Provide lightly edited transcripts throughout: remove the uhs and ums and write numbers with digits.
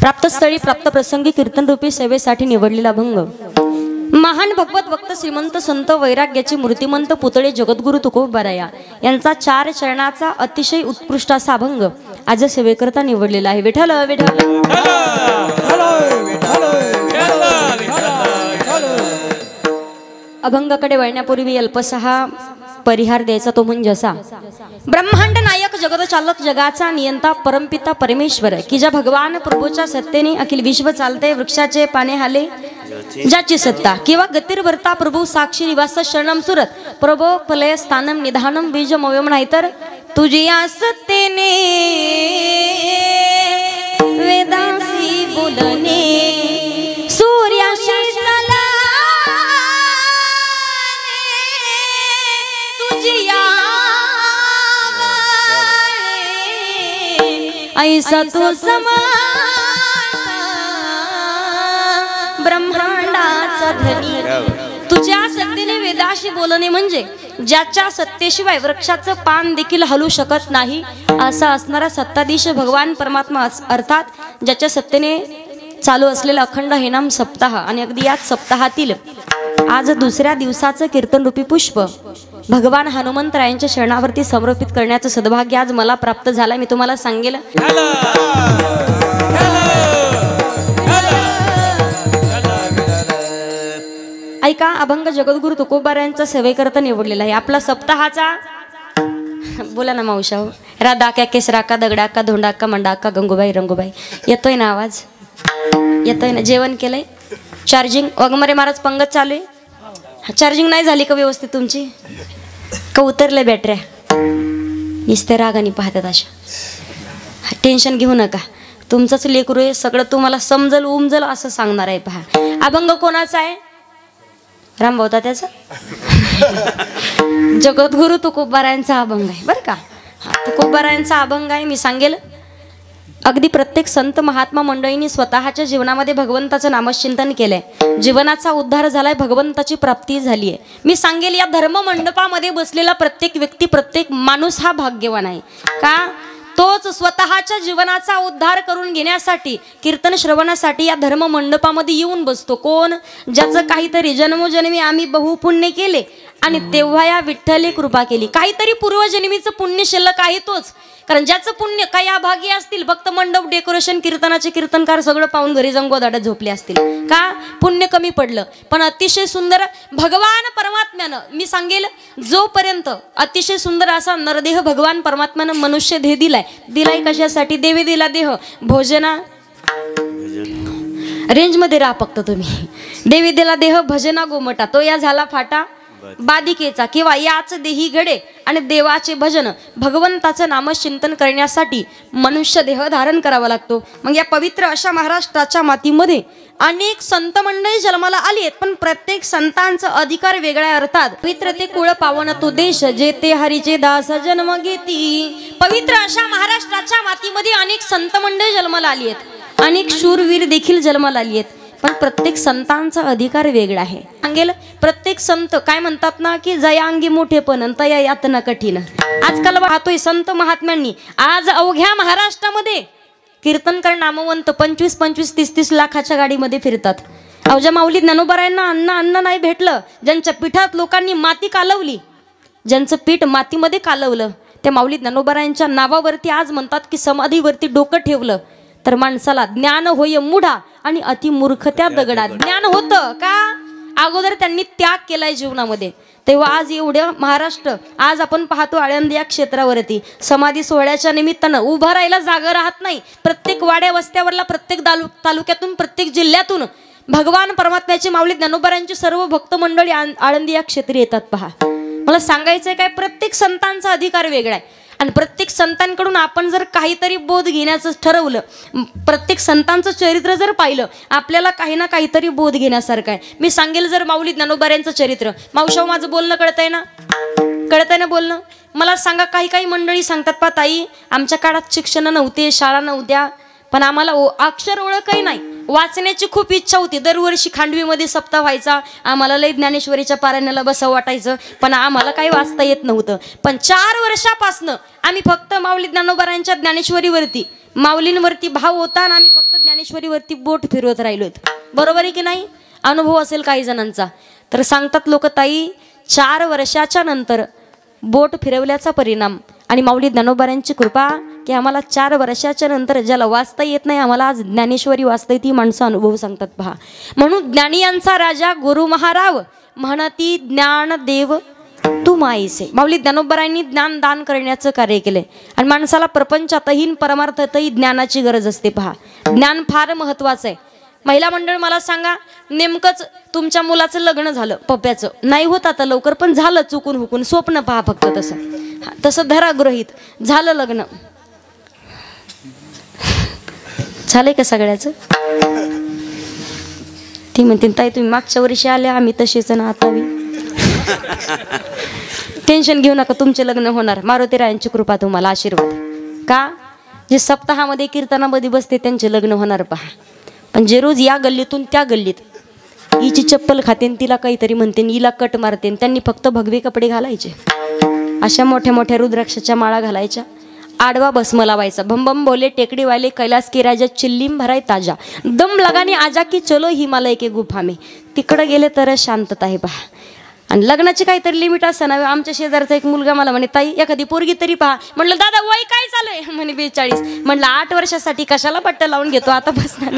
प्राप्तस्थळी प्राप्त प्रसंगी कीर्तन रूपी सेवेसाठी निवडलेला अभंग महान भगवत भक्त श्रीमंत संत वैराग्याची मूर्तिमंत पुतळे जगद्गुरु तुकोबाराया यांचा 4 चरणाचा अतिशय उत्कृष्ट असा अभंग आज सेवेकरता निवडलेला आहे। विठ्ठल विठ्ठल अभंगाकडे वळण्यापूर्वी अल्पसहा परिहार द्यायचा तो म्हणजे असा। ब्रह्मांड नायक जगत चालक जगाचा नियंता परमपिता परमेश्वर की ज्या भगवान प्रभूच्या सत्तेने अखिल विश्व चालते वृक्षाचे पाने हाले ज्याची सत्ता किंवा गतिर्भरता प्रभू साक्षी निवास शरणम सुरत प्रभो फलय स्थानम निधानम बीज मव्यम नाहीतर तुझी या सत्तेने वेदांसी बोलणे सूर्याशी ऐसा तू समा ब्रह्मांडाचा धनी तुझ्या सत्तेने वेदाशी बोलणे म्हणजे ज्याच्या सत्तेशिवाय वृक्षाचं पान देखील हलू शकत नाही असा असणारा सत्ताधीश भगवान परमात्मा अर्थात ज्याच्या सत्तेने चालू असलेला अखंड हे नाम सप्ताह आणि अगदी याच सप्ताहातील आज दुसऱ्या दिवसाचं कीर्तन रूपी पुष्प भगवान हनुमंतरायांच्या शरणावरती समर्पित करण्याचं सद्भाग्य आज मला प्राप्त झालं। मी तुम्हाला सांगेल ऐका अभंग जगद्गुरु तुकोबारायांचा सेवेकरता निवडलेला आहे। आपला सप्ताहाचा बोला ना मावशा राधा क्या केसरा का दगडा का धोंडा का मंडा का गंगूबाई रंगूबाई येतोय ना आवाज येतोय ना? जेवण केलंय? चार्जिंग वाघमारे महाराज पंगत चालू आहे? चार्जिंग नाही झाली का व्यवस्थित तुमची का उतरले बॅटऱ्या? नुसते रागाने पाहतात अशा। टेन्शन घेऊ नका तुमचंच लेकरू आहे सगळं तुम्हाला समजल उमजल असं सांगणार आहे। पहा अभंग कोणाचा आहे? रामभाऊ त्याचा जगद्गुरु तुकोबारायांचा अभंग आहे बरं का। तुकोबारायांचा अभंग आहे। मी सांगेल अगदी प्रत्येक संत महात्मा मंडळींनी स्वतःच्या जीवनामध्ये भगवंताचं नामचिंतन केलंय जीवनाचा उद्धार झालाय भगवंताची प्राप्ती झाली आहे। मी सांगेल या धर्म मंडपामध्ये बसलेला प्रत्येक व्यक्ती प्रत्येक माणूस हा भाग्यवान आहे का तोच स्वतःच्या जीवनाचा उद्धार करून घेण्यासाठी कीर्तन श्रवणासाठी या धर्म मंडपामध्ये येऊन बसतो। कोण? ज्याचं काहीतरी जन्मोजन्मी आम्ही बहुपुण्य केले आणि तेव्हा या विठ्ठली कृपा केली काहीतरी पूर्वजन्मीचं पुण्य शिल्लक आहे तोच कारण ज्याचं पुण्य काही अभागी असतील फक्त मंडप डेकोरेशन कीर्तनाचे कीर्तनकार सगळं पाहून घरी जाऊन गोदाड्यात झोपले असतील का पुण्य कमी पडलं। पण अतिशय सुंदर भगवान परमात्म्यानं मी सांगेल जोपर्यंत अतिशय सुंदर असा नरदेह भगवान परमात्म्यानं मनुष्य देह दिलाय कशासाठी? देवी दिला देह भोजना रेंज मध्ये राहा फक्त तुम्ही। देवी दिला देह भजना गोमटा तो या झाला फाटा बादिकेचा किंवा याच देही घडे आणि देवाचे भजन भगवंताचं नामचिंतन करण्यासाठी मनुष्य देह धारण करावा लागतो। मग या पवित्र अशा महाराष्ट्राच्या मातीमध्ये अनेक संत मंडळी जन्माला आली आहेत पण प्रत्येक संतांचा अधिकार वेगळा आहे। अर्थात पवित्र ते कुळ पावन तो देश जेते हरीचे दास जन्म घेती पवित्र अशा महाराष्ट्राच्या मातीमध्ये अनेक संत मंडळी जन्माला आली आहेत अनेक शूरवीर देखील जन्माला आली आहेत पण प्रत्येक संतांचा अधिकार वेगळा आहे। सांगेल प्रत्येक संत काय म्हणतात ना की जया अंगी मोठेपण तया यातना कठीण। आजकाल पाहतोय संत महात्म्यांनी आज अवघ्या महाराष्ट्रामध्ये कीर्तनकर नामवंत 25-25, 30-30 लाखाच्या गाडीमध्ये फिरतात। अवघ्या माऊली ज्ञानोबारायांना अन्न नाही भेटलं ज्यांच्या पीठात लोकांनी माती कालवली ज्यांचं पीठ मातीमध्ये कालवलं त्या माऊली ज्ञानोबारायांच्या नावावरती आज म्हणतात की समाधीवरती डोकं ठेवलं तर माणसाला ज्ञान होय मुढा आणि अतिमूर्ख त्या दगडात ज्ञान होतं का अगोदर त्यांनी त्याग केलाय जीवनामध्ये तेव्हा आज एवढं महाराष्ट्र आज आपण पाहतो आळंदी या क्षेत्रावरती समाधी सोहळ्याच्या निमित्तानं उभा राहायला जागा राहत नाही। प्रत्येक वाड्या वस्त्यावरला प्रत्येक तालुक्यातून प्रत्येक जिल्ह्यातून भगवान परमात्म्याची माऊली ज्ञानोबारायांची सर्व भक्त मंडळी आळंदी या क्षेत्री येतात। पहा मला सांगायचंय काय प्रत्येक संतांचा अधिकार वेगळा आहे आणि प्रत्येक संतांकडून आपण जर काहीतरी बोध घेण्याचं ठरवलं प्रत्येक संतांचं चरित्र जर पाहिलं आपल्याला काही ना काहीतरी बोध घेण्यासारखं आहे। मी सांगेल जर माऊली ज्ञानोबारायांचं चरित्र मावशाव माझं बोलणं कळतंय ना बोलणं मला सांगा काही मंडळी सांगतात पा ताई आमच्या काळात शिक्षण नव्हते शाळा नव्हत्या पण आम्हाला अक्षर ओळखही नाही वाचण्याची खूप इच्छा होती दरवर्षी खांडवीमध्ये सप्ताह व्हायचा आम्हाला लय ज्ञानेश्वरीच्या पारायणाला बसावं वाटायचं पण आम्हाला काही वाचता येत नव्हतं पण 4 वर्षापासून आम्ही फक्त माऊली ज्ञानोबारायांच्या ज्ञानेश्वरीवरती माऊलींवरती भाव होता आणि आम्ही फक्त ज्ञानेश्वरीवरती बोट फिरवत राहिलोत, बरोबर आहे की नाही? अनुभव असेल काही जणांचा. तर सांगतात लोक, ताई 4 वर्षाच्या नंतर बोट फिरवल्याचा परिणाम आणि माऊली ज्ञानोबारांची कृपा की आम्हाला 4 वर्षाच्या नंतर ज्याला वाचता येत नाही आम्हाला आज ज्ञानेश्वरी वाचता ती माणसं अनुभव सांगतात पहा. म्हणून ज्ञानियांचा राजा गुरु महाराव म्हणती ज्ञान देव तू माईसे. माऊली ज्ञानोबारांनी ज्ञान दान करण्याचं कार्य केले आणि माणसाला प्रपंचातही परमार्थातही ज्ञानाची गरज असते पहा. ज्ञान फार महत्वाचं आहे. महिला मंडळ मला सांगा, नेमकंच तुमच्या मुलाचं लग्न झालं, पप्प्याचं नाही होत आता लवकर, पण झालं चुकून हुकून, स्वप्न पहा फक्त तसं, तसं धरा गृहीत झालं लग्न, झालंय का सगळ्याचं? ती म्हणते ताई तुम्ही मागच्या वर्षी आल्या, आम्ही तशीच ना आता. टेन्शन घेऊ नका, तुमचे लग्न होणार. मारुतीरायांची कृपा तुम्हाला आशीर्वाद. का? जे सप्ताहामध्ये कीर्तनामध्ये बसते त्यांचे लग्न होणार पहा. पण जे रोज या गल्लीतून त्या गल्लीत हिची चप्पल खातेन, तिला काहीतरी म्हणते, हिला कट मारते, त्यांनी फक्त भगवे कपडे घालायचे, अशा मोठ्या मोठ्या रुद्राक्षाच्या माळा घालायच्या, आडवा भस्म लावायचा, भम भम बोले टेकडी वाले कैलास की राजा चिल्लीम भराय ताजा, दम लगाने आजा की चलो हिमालय के गुफा में. तिकडं गेले तर शांतता आहे पहा. आणि लग्नाची काहीतरी लिमिट असतं ना. आमच्या शेजारचा एक मुलगा मला म्हणे, ताई एखादी पोरगी तरी पहा. म्हटलं दादा वय काय चालू आहे? म्हणे 42. म्हटलं 8 वर्षासाठी कशाला पट्ट लावून घेतो, आता बसणार.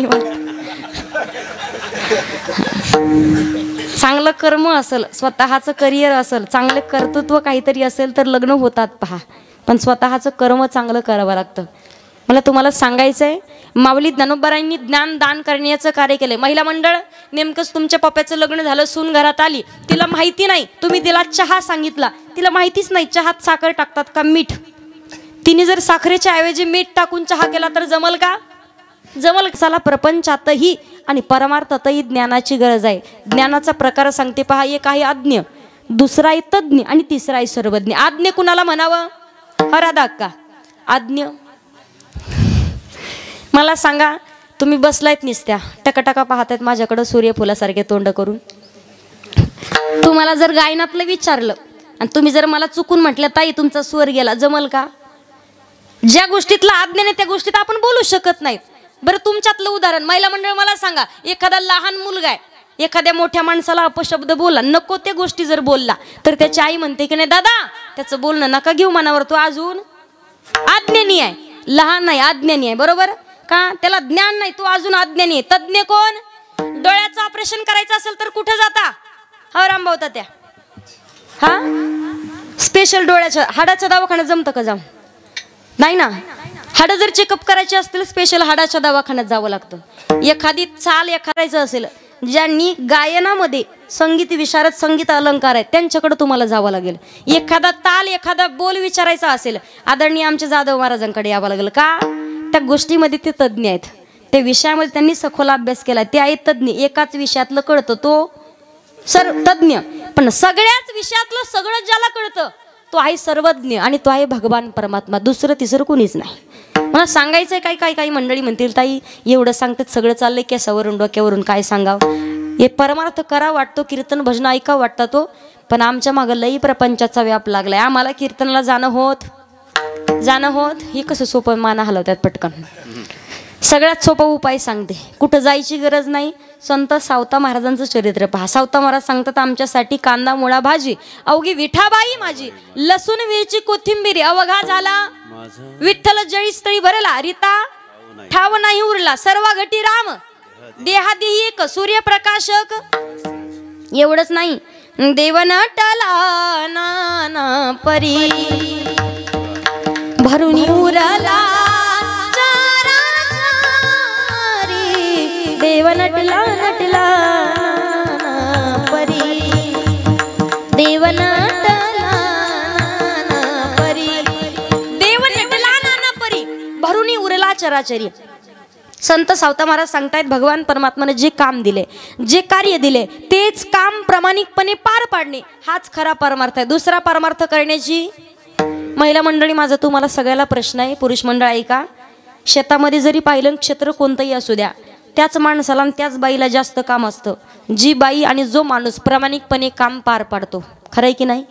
चांगलं कर्म असेल, स्वतःचं करिअर असेल, चांगलं कर्तृत्व काहीतरी असेल तर लग्न होतात पहा. पण स्वतःचं कर्म चांगलं करावं लागतं. मला तुम्हाला सांगायचं आहे, माऊली ज्ञानोबारांनी ज्ञान दान करण्याचं कार्य केले. महिला मंडळ, नेमकंच तुमच्या पप्प्याचं लग्न झालं, सून घरात आली, तिला माहिती नाही, तुम्ही तिला चहा सांगितला, तिला माहितीच नाही चहात साखर टाकतात का मीठ. तिने जर साखरेच्या ऐवजी मीठ टाकून चहा केला तर जमल का? जमल. साला प्रपंचातही आणि परमार्थातही ज्ञानाची गरज आहे. ज्ञानाचा प्रकार सांगते पहा. एक आहे आज्ञ, दुसरा आहे तज्ञ आणि तिसरा आहे सर्वज्ञ. आज्ञ कुणाला म्हणावं? राधा अक्का आज्ञ. मला सांगा, तुम्ही बसलायत निसत्या टकाटका पाहतायत माझ्याकडं सूर्यफुलासारखे तोंड करून. तुम्हाला जर गायनातलं विचारलं आणि तुम्ही जर मला चुकून म्हटलं ताई तुमचा स्वर गेला, जमल का? ज्या गोष्टीतला आज्ञा नाही त्या गोष्टीत आपण बोलू शकत नाहीत. बरं तुमच्यातलं उदाहरण, महिला मंडळ मला सांगा, एखादा लहान मुलगा आहे, एखाद्या मोठ्या माणसाला अपशब्द बोलला, नको त्या गोष्टी जर बोलला तर त्याची आई म्हणते की नाही दादा त्याचं बोलणं नका घेऊ मनावर, तो अजून आज्ञानी आहे, लहान नाही आज्ञानी आहे. बरोबर का? त्याला ज्ञान नाही, तो अजून अज्ञानी आहे. तज्ञ कोण? डोळ्याचं ऑपरेशन करायचं असेल तर कुठे जाता? हा रामभाऊ त्या हा स्पेशल डोळ्याच्या हाडाच्या दवाखान्यात जमतं का? जाऊ नाही ना. हाडं जर चेकअप करायचे असतील स्पेशल हाडाच्या दवाखान्यात जावं लागतं. एखादी चाल एखादायचं असेल, ज्यांनी गायनामध्ये संगीत विशारद संगीत अलंकार आहेत त्यांच्याकडे तुम्हाला जावं लागेल. एखादा ताल एखादा बोल विचारायचा असेल आदरणीय आमच्या जाधव महाराजांकडे यावं लागेल. का? त्या गोष्टीमध्ये ते तज्ज्ञ आहेत, त्या विषयामध्ये त्यांनी सखोल अभ्यास केला, ते आहेत तज्ज्ञ. एकाच विषयातलं कळतं तो तज्ज्ञ, पण सगळ्याच विषयातलं सगळं ज्याला कळतं तो आहे सर्वज्ञ आणि तो आहे भगवान परमात्मा. दुसरं तिसरं कोणीच नाही. मला सांगायचंय काही मंडळी म्हणतील ताई एवढं सांगतात सगळं चाललंय केसावरून डोक्यावरून, काय सांगावं? हे परमार्थ करा वाटतो, कीर्तन भजन ऐका वाटतं तो, पण आमच्या मागं लई प्रपंचाचा व्याप लागलाय. आम्हाला कीर्तनाला जाणं होत हे कसं सोपं, माना हलवतात पटकन. सगळ्यात सोपा उपाय सांगते, कुठं जायची गरज नाही. संत सावता महाराजांचं चरित्र पहा. सावता महाराज सांगतात आमच्यासाठी कांदा मुळा भाजी अवघी विठाबाई माझी, लसूण मिरची कोथिंबीर अवघा झाला, विठ्ठल जळी स्थळी भरला, रीता ठाव नाही उरला, सर्व घटी राम देहादेही एक सूर्यप्रकाशक. एवढंच नाही, देवनटला नाना परी भरून उरला, देव नटला नटला परी, देव नटला परी, देव नटला नाना परी भरुनी उरला चराचरी. संत सावता महाराज सांगतायत भगवान परमात्माने जे काम दिले, जे कार्य दिले तेच काम प्रामाणिकपणे पार पाडणे हाच खरा परमार्थ आहे. दुसरा परमार्थ करण्याची. महिला मंडळी माझा तुम्हाला सगळ्याला प्रश्न आहे, पुरुष मंडळ ऐका. शेतामध्ये जरी पाहिलं क्षेत्र कोणतंही असू द्या, त्याच माणसाला आणि त्याच बाईला जास्त काम असतं. जी बाई आणि जो माणूस प्रामाणिकपणे काम पार पाडतो. खरंय की नाही?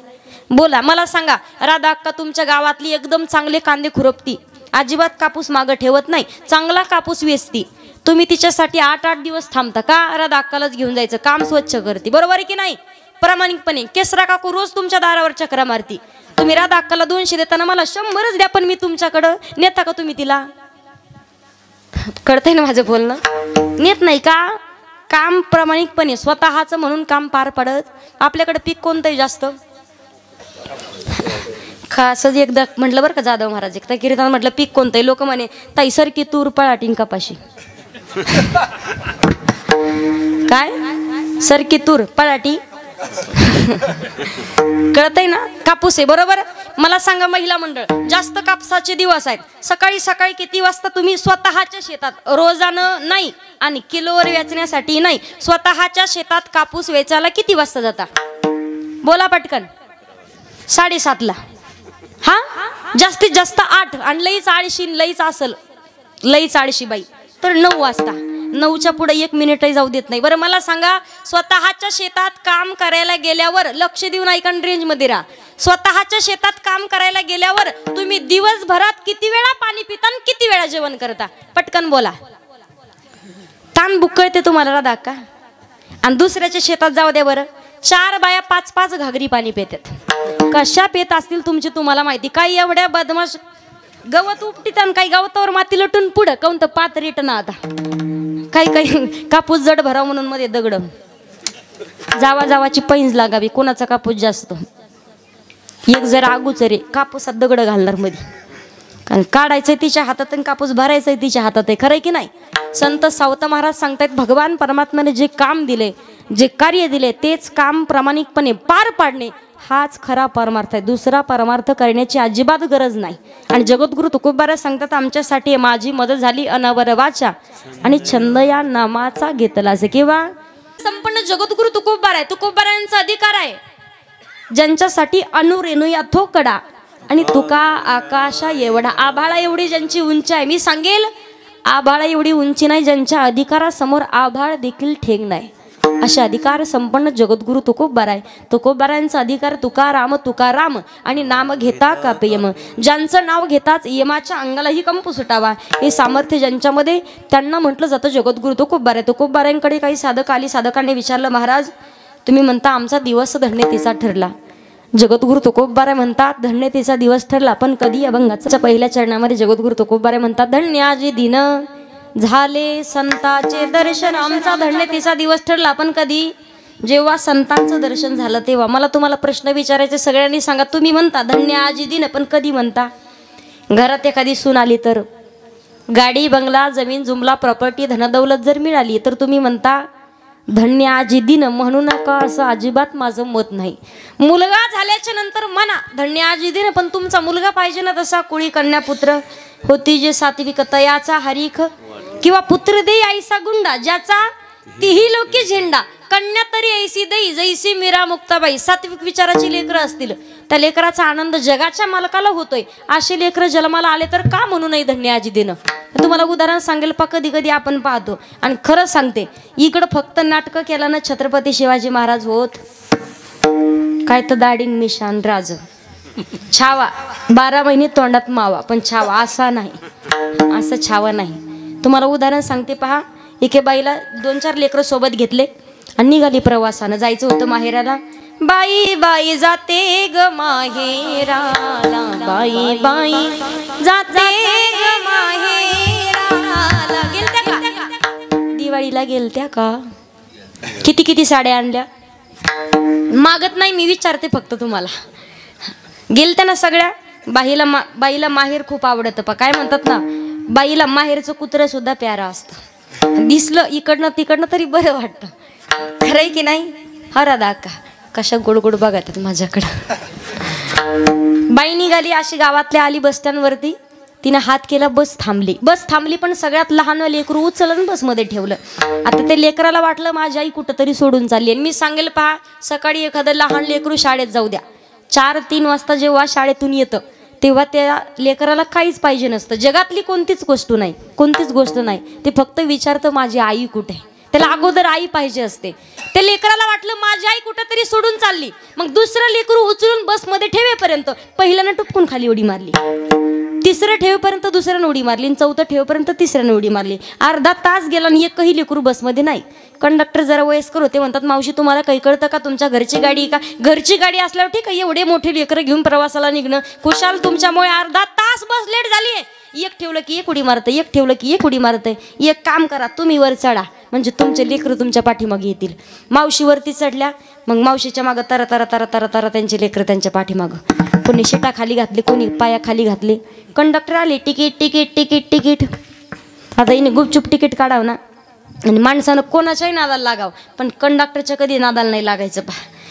बोला मला सांगा. राधा अक्का तुमच्या गावातली एकदम चांगले कांदे खुरपती, अजिबात कापूस मागं ठेवत नाही, चांगला कापूस वेचती, तुम्ही तिच्यासाठी 8-8 दिवस थांबता का? राधा अक्कालाच घेऊन जायचं, काम स्वच्छ करते, बरोबर आहे की नाही? प्रामाणिकपणे केसरा काकू रोज तुमच्या दारावर चक्रा मारती, तुम्ही राधा अक्काला 200 देताना मला 100च द्या, पण मी तुमच्याकडं नेता का तुम्ही तिला? कळतंय ना माझं बोलणं? नेत नाही का? काम प्रामाणिकपणे स्वतःचं म्हणून काम पार पडत. आपल्याकडे पीक कोणतंही जास्त खासच एकदा म्हटलं बरं का जाधव महाराज, एकदा कीर्तन म्हटलं पीक कोणतंही, लोक म्हणे ताई सरकी तूर पळाटीन कपाशी. काय सरकी तूर पळाटी? कळतंय ना? कापूस आहे, बरोबर. मला सांगा महिला मंडळ, जास्त कापसाचे दिवस आहेत, सकाळी सकाळी किती वाजता तुम्ही स्वतःच्या शेतात, रोजानं नाही आणि किलोवर वेचण्यासाठी नाही, स्वतःच्या शेतात कापूस वेचायला किती वाजता जाता? बोला पटकन. 7:30ला. हा जास्तीत जास्त 8, आणि लईच आळशी लईच असल, लईच आळशी बाई तर 9 वाजता. 9च्या पुढे 1 मिनिटही जाऊ देत नाही. बरं मला सांगा, स्वतःच्या शेतात काम करायला गेल्यावर लक्ष देऊन ऐका, रेंज मध्ये राहा. स्वतःच्या शेतात काम करायला गेल्यावर तुम्ही दिवसभरात किती वेळा पाणी पिता आणि किती वेळा जेवण करता? पटकन बोला. ताण बुक्कळते तुम्हाला राधा का? आणि दुसऱ्याच्या शेतात जाऊ द्या बरं, 4 बाया 5-5 घागरी पाणी पितात. कशा पेत असतील तुमची तुम्हाला माहिती. काही एवढ्या बदमाश गवत उपटीत आणि काही गवतावर माती लटून पुढं काऊन तर पात रेटना. आता काही कापूस जड भराव म्हणून मध्ये दगड, जावाची पैंज लागावी, कोणाचा कापूस जास्त. एक जर अगोचरे कापूसात दगड घालणार मध्ये, कारण काढायचंय तिच्या हातात आणि कापूस भरायचंय तिच्या हातात आहे. खरंय की नाही? संत सावता महाराज सांगतायत, भगवान परमात्म्याने जे काम दिले, जे कार्य दिले, तेच काम प्रामाणिकपणे पार पाडणे हाच खरा परमार्थ आहे. दुसरा परमार्थ करण्याची अजिबात गरज नाही. आणि जगद्गुरु तुकोबाराय सांगतात, आमच्यासाठी माझी मदत झाली अनावर वाचा आणि छंद या नामाचा घेतला असे. किंवा संपूर्ण जगद्गुरु तुकोबारायांचा अधिकार आहे, ज्यांच्यासाठी अनुरेणू या थोकडा आणि तुका आकाशा एवढा. आभाळा एवढी ज्यांची उंची आहे, मी सांगेल आभाळा एवढी उंची नाही, ज्यांच्या अधिकारासमोर आभाळ देखील ठेंग नाही. असे अधिकार संपन्न जगद्गुरु तुकोबाराय. तुकोबारायांचा अधिकार तुकाराम आणि नाम घेता कापे यम. ज्यांचं नाव घेताच यमाच्या अंगालाही कंप सुटावा, हे सामर्थ्य ज्यांच्यामध्ये, त्यांना म्हटलं जातं जगद्गुरु तुकोबाराय. तुकोबारायांकडे काही साधक आली, साधकांनी विचारलं, महाराज तुम्ही म्हणता आमचा दिवस धन्यतेचा ठरला. जगद्गुरु तुकोबाराय म्हणतात धन्यतेचा दिवस ठरला, पण कधी? अभंगाच्या पहिल्या चरणामध्ये जगद्गुरु तुकोबाराय म्हणतात, धन्याजी दिन झाले संतांचे दर्शन. आमचा धन्यतेचा दिवस ठरला, पण कधी? जेव्हा संतांचं दर्शन झालं तेव्हा. मला तुम्हाला प्रश्न विचारायचे, सगळ्यांनी सांगा. तुम्ही म्हणता धन्य आजी दिन, पण कधी म्हणता? घरात एखादी सून आली तर, गाडी बंगला जमीन जुमला प्रॉपर्टी धनदौलत जर मिळाली तर तुम्ही म्हणता धन्य आजी दिन. म्हणू नका असं अजिबात माझं मत नाही. मुलगा झाल्याच्या नंतर म्हणा धन्य आजी दिन, पण तुमचा मुलगा पाहिजे ना तसा, कुळी कन्या पुत्र होती जे सात्विक तयाचा हरीख, किंवा पुत्र दे ऐसा गुंडा ज्याचा तीही लोकी झेंडा, कन्या तरी ऐसी देई जैसी मीरा मुक्ताबाई. सात्विक विचाराची लेकरं असतील, त्या लेकराचा आनंद जगाच्या मालकाला होतोय. असे लेकरं जन्माला आले तर का म्हणू नये धन्य आजी देणं? तुम्हाला उदाहरण सांगेल पा, कधी कधी आपण पाहतो. आणि खरं सांगते, इकडं फक्त नाटकं केलं ना छत्रपती शिवाजी महाराज होत, काय तर दाढीन मिशान राज छावा, 12 महिने तोंडात मावा, पण छावा असा नाही, असं छावा नाही. तुम्हाला उदाहरण सांगते पहा. एके बाईला 2-4 लेकरं सोबत घेतले आणि निघाली प्रवासानं, जायचं होतं माहेराला. बाई बाई जाते ग माहेराला, बाई बाई जाते ग माहेराला. गेलत्या का? दिवाळीला गेलत्या का? किती साड्या आणल्या? मागत नाही, मी विचारते फक्त तुम्हाला. गेलत्या ना सगळ्या? बाईला माहेर खूप आवडतं पा. काय म्हणतात ना, बाईला माहेरचं कुत्रं सुद्धा प्यारा असतं. दिसलं इकडनं तिकडनं तरी बरं वाटतं. खरंय की नाही? हा राधा का कशा गोड गोड बघतात माझ्याकडं. बाई निघाली अशी, गावातल्या आली बस स्टँड वरती, तिने हात केला, बस थांबली. पण सगळ्यात लहान लेकरू उचलून बसमध्ये ठेवलं. आता ते लेकराला वाटलं माझी आई कुठंतरी सोडून चालली. आणि मी सांगेल पहा, सकाळी एखादं लहान लेकरू शाळेत जाऊ द्या, 4-3 वाजता जेव्हा शाळेतून येतं तेव्हा त्या लेकराला काहीच पाहिजे नसतं, जगातली कोणतीच गोष्ट नाही. ते फक्त विचारतं माझी आई कुठे. त्याला अगोदर आई पाहिजे असते. त्या लेकराला वाटलं माझी आई कुठेतरी सोडून चालली, मग दुसरं लेकरू उचलून बसमध्ये ठेवेपर्यंत पहिल्यानं टुपकून खाली उडी मारली. तिसरं ठेवेपर्यंत दुसऱ्यानं उडी मारली आणि चौथं ठेवेपर्यंत तिसऱ्यानं उडी मारली. अर्धा तास गेला आणि एकही लेकरू बसमध्ये नाही. कंडक्टर जरा वयस्कर होते, म्हणतात मावशी तुम्हाला काही कळतं का, तुमच्या घरची गाडी का? घरची गाडी असल्यावर ठीक आहे, एवढे मोठे लेकरं घेऊन प्रवासाला निघणं खुशाल, तुमच्यामुळे अर्धा तास बस लेट झाली. एक ठेवलं की एक उडी मारतं, एक ठेवलं की एक उडी मारतं. एक काम करा, तुम्ही वर चढा, म्हणजे तुमचे लेकरं तुमच्या पाठीमागे येतील. मावशीवरती चढल्या, मग मावशीच्या मागं तरा तरा तरा तरा तरा त्यांचे लेकरं त्यांच्या पाठीमागं. कोणी शिटा खाली घातली, कोणी पाया खाली घातले. कंडक्टर आले, तिकीट तिकीट तिकीट तिकीट. आता हिने गुपचूप तिकीट काढावं ना, आणि माणसानं कोणाच्याही नादाला लागावं, पण कंडक्टरच्या कधी नादाला नाही लागायचं.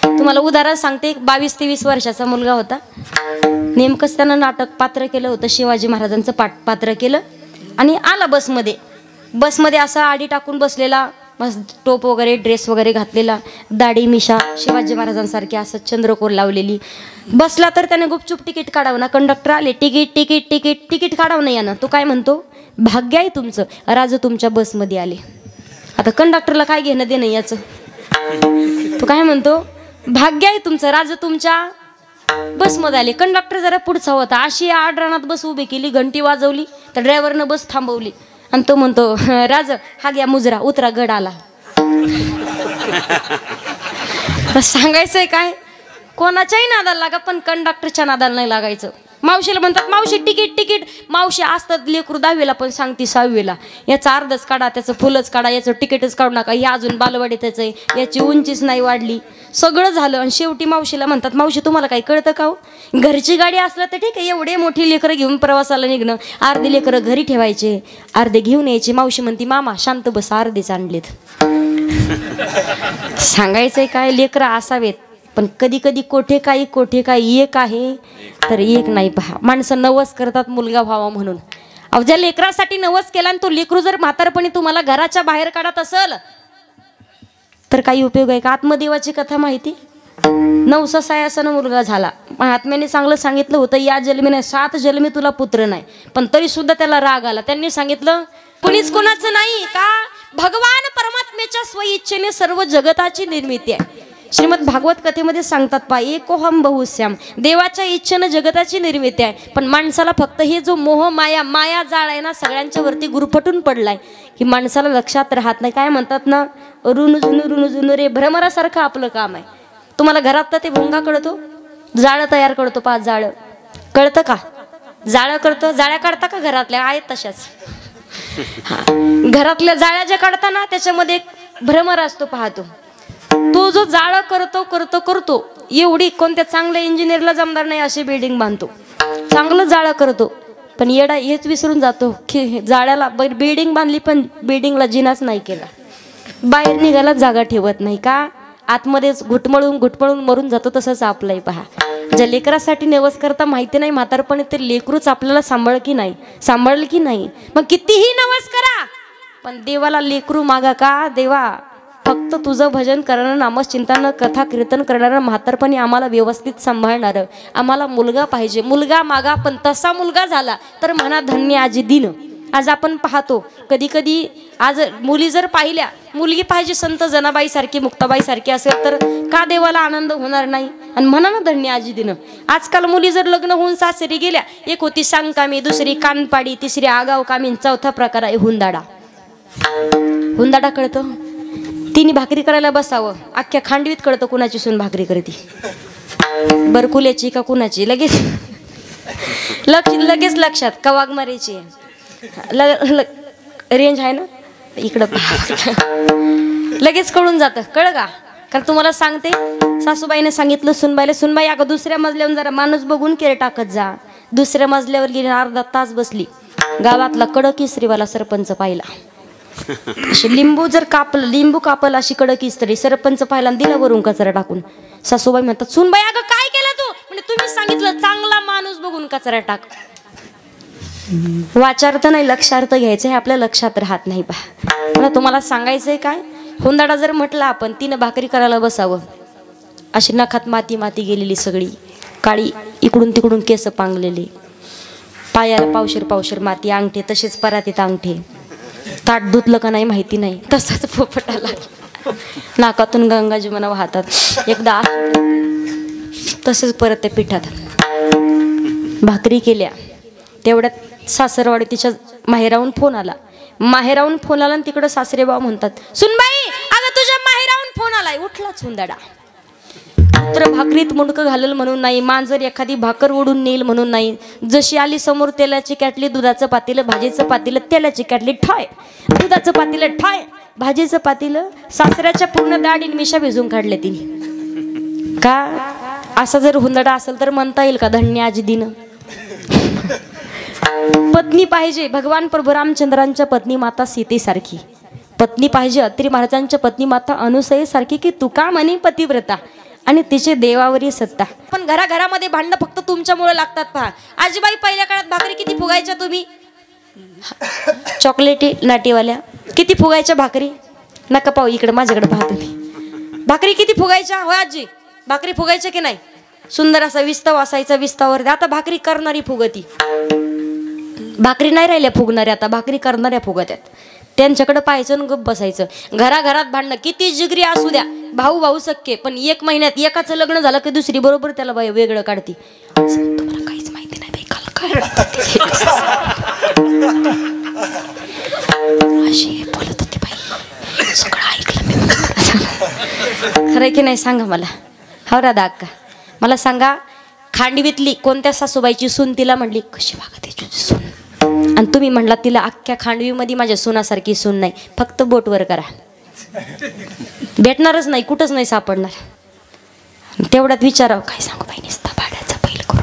तुम्हाला उदाहरण सांगते. 22-23 वर्षाचा मुलगा होता. नेमकंच त्यानं नाटक पात्र केलं होतं, शिवाजी महाराजांचं पात्र केलं. आणि आला बसमध्ये असा आडी टाकून बसलेला, मस्त टोप वगैरे ड्रेस वगैरे घातलेला, दाढी मिशा शिवाजी महाराजांसारखी असं चंद्रकोर लावलेली. बसला तर त्याने गुपचूप तिकीट काढावं ना. कंडक्टर आले, तिकीट तिकीट तिकीट तिकीट काढावं ना यानं. तो काय म्हणतो, भाग्य आहे तुमचं, राजू तुमच्या बसमध्ये आले. आता कंडक्टरला काय घेणं देणं याचं. तो काय म्हणतो, भाग्य आहे तुमचं, राजू तुमच्या बसमध्ये आले. कंडक्टर जरा पुढचा होता, अशी आडरानात बस उभी केली, घंटी वाजवली, तर ड्रायव्हरनं बस थांबवली. आणि तो म्हणतो, राज हा घ्या मुजरा, उतरा, गड आला. सांगायचंय काय, कोणाच्याही नादाला लागा, पण कंडक्टरच्या नादाला नाही लागायचं. मावशीला म्हणतात, मावशी तिकीट तिकीट. मावशी असतात लेकरू 10वीला पण सांगते 6वीला, याचा अर्धच काढा, त्याचं फुलच काढा, याचं तिकीटच काढू नका, हे अजून बालवाडीतच आहे, याची उंचीच नाही वाढली. सगळं झालं आणि शेवटी मावशीला म्हणतात, मावशी तुम्हाला काही कळतं का हो, घरची गाडी असलं तर ठीक आहे, एवढे मोठी लेकरं घेऊन प्रवासाला निघणं, अर्धे लेकरं घरी ठेवायचे, अर्धे घेऊन यायचे. मावशी म्हणती, मामा शांत बस, अर्धेच आणलेत. सांगायचंय काय, लेकरं असावेत, पण कधी कधी कोठे काही एक आहे तर एक नाही. पहा, माणसं नवस करतात मुलगा व्हावा म्हणून. अहो, ज्या लेकरासाठी नवस केला आणि तो लेकरू जर म्हातारपणी तुम्हाला घराच्या बाहेर काढत असेल तर काही उपयोग आहे का? आत्मदेवाची कथा माहिती, 9 सायासानं मुलगा झाला. महात्म्याने चांगलं सांगितलं होतं, या जन्मी नाही 7 जन्मी तुला पुत्र नाही, पण तरी सुद्धा त्याला राग आला. त्यांनी सांगितलं, कुणीच कोणाचं नाही का, भगवान परमात्म्याच्या स्वइच्छेने सर्व जगताची निर्मिती आहे. श्रीमद भागवत कथेमध्ये सांगतात, पा एकोहम बहुश्याम, देवाच्या इच्छेनं जगताची निर्मिती आहे. पण माणसाला फक्त हे जो मोह माया जाळ आहे ना, सगळ्यांच्या वरती गुरफटून पडलाय, की माणसाला लक्षात राहत नाही. काय म्हणतात ना, रुनु रे, भ्रमरासारखं आपलं काम आहे. तुम्हाला घरात तर ते भोंगा कळतो, जाळं तयार करतो, 5 जाळं कळतं का, जाळं करतो, जाळ्या काढता का घरातल्या, आहेत तशाच. घरातल्या जाळ्या ज्या काढताना त्याच्यामध्ये एक भ्रमर असतो, पाहतो तो जो जाळं करतो एवढी कोणत्या चांगल्या इंजिनियरला जमणार नाही अशी बिल्डिंग बांधतो, चांगलं जाळं करतो, पण येडा हेच विसरून जातो की जाळ्याला बिल्डिंग बांधली पण बिल्डिंगला जिनाच नाही केला, बाहेर निघायला जागा ठेवत नाही का, आतमध्येच घुटमळून मरून जातो. तसंच आपलंही. पहा, ज्या लेकरासाठी नवस करता माहिती नाही म्हातारपणी ते लेकरूच आपल्याला सांभाळलं की नाही. मग कितीही नवस करा पण देवाला लेकरू मागा का, देवा फक्त तुझं भजन करणारं, नामचिंतन कथा कीर्तन करणारं म्हातारपणी आम्हाला व्यवस्थित सांभाळणारं, आम्हाला मुलगा पाहिजे. मुलगा मागा, पण तसा मुलगा झाला तर म्हणा धन्य आजी दिन. आज आपण पाहतो कधी कधी, आज मुली जर पाहिल्या, मुलगी पाहिजे संत जनाबाई सारखी, मुक्ताबाई सारखी असेल तर का देवाला आनंद होणार नाही, आणि म्हणा ना धन्य आजी दिन. आजकाल मुली जर लग्न होऊन सासरी गेल्या, एक होती सांगकामी, दुसरी कानपाडी, तिसरी आगाव कामी, चौथा प्रकार आहे हुंदाडा. हुंदाडा कळतं, तिने भाकरी करायला बसावं, अख्ख्या खांडवीत कळतं कुणाची सून भाकरी करते, बरकुल्याची का कुणाची, लगेच लक्षात का वाघमारीची रेंज आहे ना इकडं, लगेच कळून जातं. कळ का, कारण तुम्हाला सांगते, सासूबाईने सांगितलं सुनबाईला, सुनबाई अगं दुसऱ्या मजल्यावर जरा माणूस बघून केर टाकत जा. दुसऱ्या मजल्यावर गेली, अर्धा तास बसली, गावातला कडक इस्त्रीवाला सरपंच पाहिला, लिंबू कापल अशी कडक इस्त्री, सरपंच पाहिला दिला वरून कचरा टाकून. सासूबाई म्हणतात, सुनबाई अगं काय केलं तू, म्हणजे तुम्ही सांगितलं चांगला माणूस बघून कचरा टाक. वाचार्थ नाही लक्षार्थ घ्यायचं, हे आपल्या लक्षात राहत नाही. मला तुम्हाला सांगायचंय काय, हुंदाडा जर म्हटला आपण, तिनं भाकरी करायला बसावं, अशी नखात माती गेलेली सगळी, काळी इकडून तिकडून केस पांगलेली, पायाला पावशेर माती, अंगठे तसेच परातीत अंगठे, ताट धुतलं का नाही माहिती नाही, तसाच पोपटाला, नाकातून गंगाजी म्हणा वाहतात, एकदा तसेच परत त्या पिठात भाकरी केल्या, तेवढ्यात सासरवाडी तिच्या माहेराहून फोन आला. माहेराहून फोन आला आणि तिकडं सासरे बाबा म्हणतात, सुनबाई अगं तुझ्या माहेराहून फोन आलाय. उठलाच हुंदाडा. पुत्र भाकरीत मुंडकं घालल म्हणून नाही, मांजर एखादी भाकर ओढून नेईल म्हणून नाही. जशी आली समोर तेलाची कॅटली, दुधाचं पातेलं, भाजीचं पातेलं, तेलाची कॅटली ठाय, दुधाचं पातेलं ठाय, भाजीचं पातेलं. सासऱ्याच्या पूर्ण दाढीन मिशा भिजून काढले तिने. का असा जर हुंदडा असेल तर म्हणता येईल का धन्य आजी दिन. पत्नी पाहिजे भगवान प्रभू रामचंद्रांच्या पत्नी माता सीतेसारखी. पत्नी पाहिजे अत्रि महाराजांच्या पत्नी माता अनुसयेसारखी, की तुका म्हणे पतिव्रता आणि तिचे देवावरील सत्ता. पण घराघरामध्ये भांडणं फक्त तुमच्यामुळे लागतात. पहा आजीबाई, पहिल्या काळात भाकरी किती फुगायच्या तुम्ही? चॉकलेटी नाटीवाल्या किती फुगायच्या भाकरी? नका पाहू इकडे, माझ्याकडे पाहा तुम्ही. भाकरी किती फुगायच्या हो आजी? भाकरी फुगायच्या की नाही? सुंदर असा विस्ताव असायचा विस्तावर. आता भाकरी करणारी फुगती. भाकरी नाही राहिल्या फुगणाऱ्या, आता भाकरी करणाऱ्या फुगत्यात. त्यांच्याकडे पाहायचं आणि गप बसायचं. घराघरात भांडणं किती जिगरी असू द्या, भाऊ भाऊ सख्खे, पण एक महिन्यात एकाचं लग्न झालं की दुसरी बरोबर त्याला बाई वेगळं काढती. तुम्हाला काहीच माहिती नाही बाई, काल काय अशी बोलत होती बाई, सगळं ऐकलं मी. खरं की नाही सांगा मला? हो राधा अक्का, मला सांगा, खांडवीतली कोणत्या सासूबाईची सून तिला म्हणली कशी वागते तुझी सून? आणि तुम्ही म्हणला तिला अख्ख्या खांडवीमध्ये माझ्या सुनासारखी सून नाही. फक्त बोटवर करा, भेटणारच नाही, कुठंच नाही सापडणार. तेवढ्यात विचारावं, काय सांगू बाई, नुसता भाड्याचा बैल करून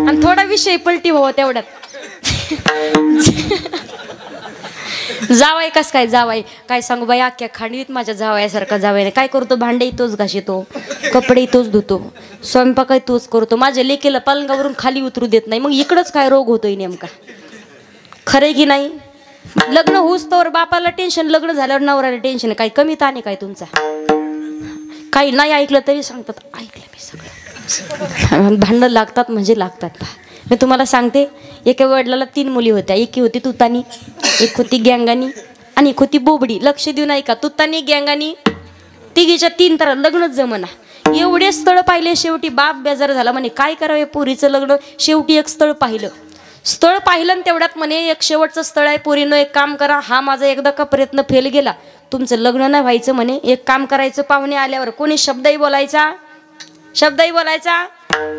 आणि थोडा विषय पलटी व्हावं तेवढ्यात. जावाय कस काय? जावाय काय सांगू बाई, अख्ख्या खांडवीत माझ्या जावयासारखा जावाय नाही. काय करतो? भांडे तोच घाशितो, कपडे तोच धुतो, स्वयंपाक तोच करतो. माझ्या लेकीला पलंगावरून खाली उतरू देत नाही. मग इकडंच काय रोग होतोय नेमका? खरंय की नाही? लग्न होऊस तर बापाला टेन्शन, लग्न झाल्यावर नवऱ्याला टेन्शन. काही कमी ताणे काय तुमचा? काही नाही ऐकलं तरी सांगतात ऐकलं मी सगळं. भांडणं लागतात म्हणजे लागतात. मी तुम्हाला सांगते, एका वडिलाला 3 मुली होत्या. एक होती तुतानी, एक होती गँगानी आणि एक होती बोबडी. लक्ष देऊ नाही का? तुतानी गँगानी तिघीच्या 3 तर लग्नच जमना. एवढे स्थळ पाहिले, शेवटी बाप बेजार झाला. म्हणे काय करावे पोरीचं लग्न? शेवटी एक स्थळ पाहिलं. स्थळ पाहिलं आणि तेवढ्यात म्हणे एक शेवटचं स्थळ आहे, पोरीनं एक काम करा, हा माझा एकदा का प्रयत्न फेल गेला, तुमचं लग्न नाही व्हायचं म्हणे. एक काम करायचं, पाहुणे आल्यावर कोणी शब्दही बोलायचा, शब्दही बोलायचा.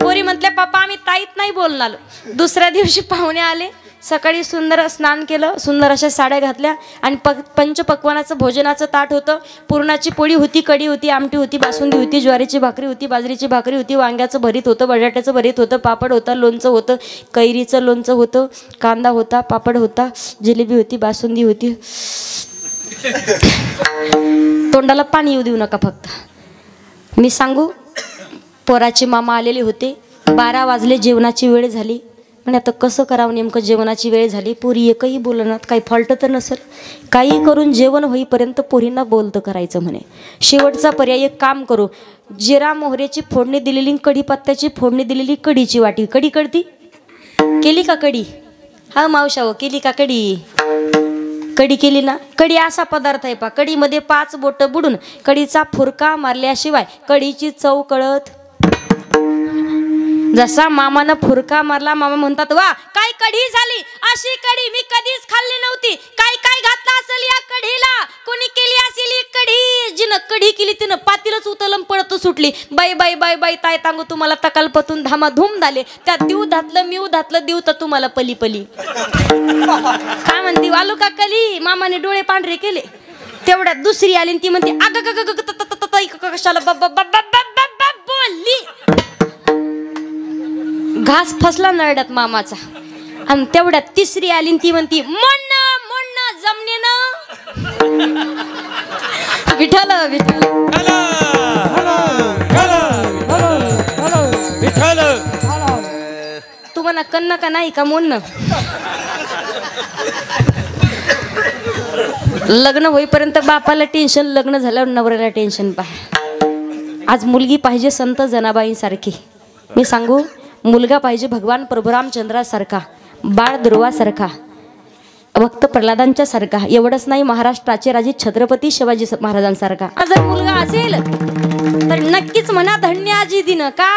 पोरी म्हटल्या पप्पा आम्ही ताईत नाही बोलणार. दुसऱ्या दिवशी पाहुणे आले, सकाळी सुंदर स्नान केलं, सुंदर अशा साड्या घातल्या आणि पंचपक्वानाचं भोजनाचं ताट होतं. पुरणाची पोळी होती, कढी होती, आमटी होती, बासुंदी होती, ज्वारीची भाकरी होती, बाजरीची भाकरी होती, वांग्याचं भरीत होतं, बटाट्याचं भरीत होतं, पापड होता, लोणचं होतं, कैरीचं लोणचं होतं, कांदा होता, पापड होता, जिलेबी होती, बासुंदी होती. तोंडाला पाणी येऊ देऊ नका फक्त. मी सांगू, पोराचे मामा आलेले होते. 12 वाजले, जेवणाची वेळ झाली. म्हणे आता कसं करावं नेमकं? जेवणाची वेळ झाली, पोरी एकही बोलणार, काही फॉल्ट तर नसेल. काही करून जेवण होईपर्यंत पोरींना बोलतं करायचं म्हणे. शेवटचा पर्याय, एक काम करू, जिरा मोहऱ्याची फोडणी दिलेली, कढीपत्त्याची फोडणी दिलेली कढीची वाटी. कढी कळती? केली का कढी? हा मावशाव केली का कढी? कढी केली ना? कढी असा पदार्थ आहे पा, कढीमध्ये 5 बोटं बुडून कढीचा फुरका मारल्याशिवाय कढीची चव कळत. जसा मामानं फुरका मारला, मामा म्हणतात वा काय कढी झाली, अशी कढी मी कधीच खाल्ली नव्हती. काय काय घातलं असेल या कढीला? कोणी केली असेल ही कढी? जिनं कढी केली तिनं पातीलच उतलम पडत सुटली. बाई बाई बाई बाई ताय तांगू तुम्हाला तकालपतून धामाधूम झाले. त्यात दिव घातलं, मिव घातलं, दिव तर तुम्हाला पली पली. काय म्हणती वालू का कली? मामाने डोळे पांढरे केले. तेवढ्यात दुसरी आली, ती म्हणते अग कशाला बोलली. घास फसला नरड्यात मामाचा. आणि तेवढ्यात तिसरी आली, ती म्हणती मोडणं मोडणं जमनेनं. विठ्ठल विठ्ठल तुम्हाला कन्न का नाही का मोडणं? लग्न होईपर्यंत बापाला टेन्शन, लग्न झाल्यावर नवऱ्याला टेन्शन. पहा आज मुलगी पाहिजे संत जनाबाईंसारखी. मी सांगू, मुलगा पाहिजे भगवान प्रभू रामचंद्रासारखा, बाळ ध्रुवासारखा. भक्त प्रल्हादांच्या सारखा, एवढंच नाही महाराष्ट्राचे राजे छत्रपती शिवाजी महाराजांसारखा जर मुलगा असेल तर नक्कीच म्हणा धन्य आजी दिन. का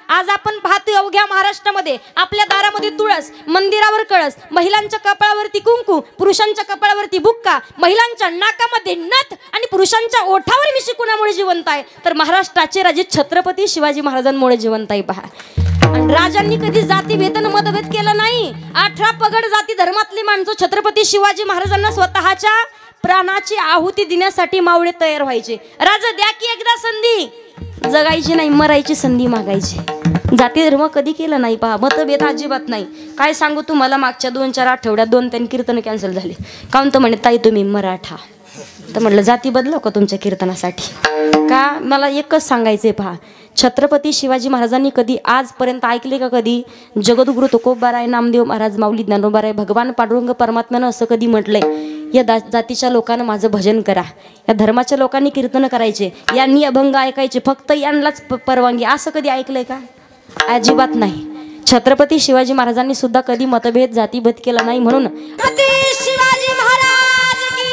आज आपण पाहतो अवघ्या महाराष्ट्रामध्ये आपल्या दारामध्ये तुळस, मंदिरावर कळस, महिलांच्या कपाळावरती कुंकू, पुरुषांच्या कपाळावरती बुक्का, महिलांच्या नाकामध्ये नथ आणि पुरुषांच्या ओठावर मिशी कुणामुळे जिवंत आहे तर महाराष्ट्राचे राजे छत्रपती शिवाजी महाराजांमुळे जिवंत आहे. पहा, आणि राजांनी कधी जाती भेदन मतभेद केला नाही. 18 पगड जाती धर्मातली माणसं छत्रपती शिवाजी महाराजांना स्वतःच्या प्राणाची आहुती देण्यासाठी मावळे तयार व्हायचे. राजा द्या की एकदा संधी, जगायची नाही मरायची संधी मागायची. जाती धर्म कधी केलं नाही. पहा, मतभेद अजिबात नाही. काय सांगू तुम्हाला, मागच्या 2-4 आठवड्यात 2-3 कीर्तन कॅन्सल झाले. काऊन तर म्हणे ताई तुम्ही मराठा. तर म्हटलं जाती बदलाव का तुमच्या कीर्तनासाठी? का मला एकच सांगायचंय. पहा, छत्रपती शिवाजी महाराजांनी कधी आजपर्यंत ऐकले का कधी जगद्गुरु तुकोबाराय, नामदेव महाराज, माऊली ज्ञानोबाराय, भगवान पांडुरंग परमात्म्यानं असं कधी म्हटलंय या जातीच्या लोकांना माझं भजन करा, या धर्माच्या लोकांनी कीर्तन करायचे, यांनी अभंग ऐकायचे, फक्त यांनाच परवानगी, असं कधी ऐकलंय का? अजिबात नाही. छत्रपती शिवाजी महाराजांनी सुद्धा कधी मतभेद जातीभेद केला नाही. म्हणून शिवाजी महाराज की,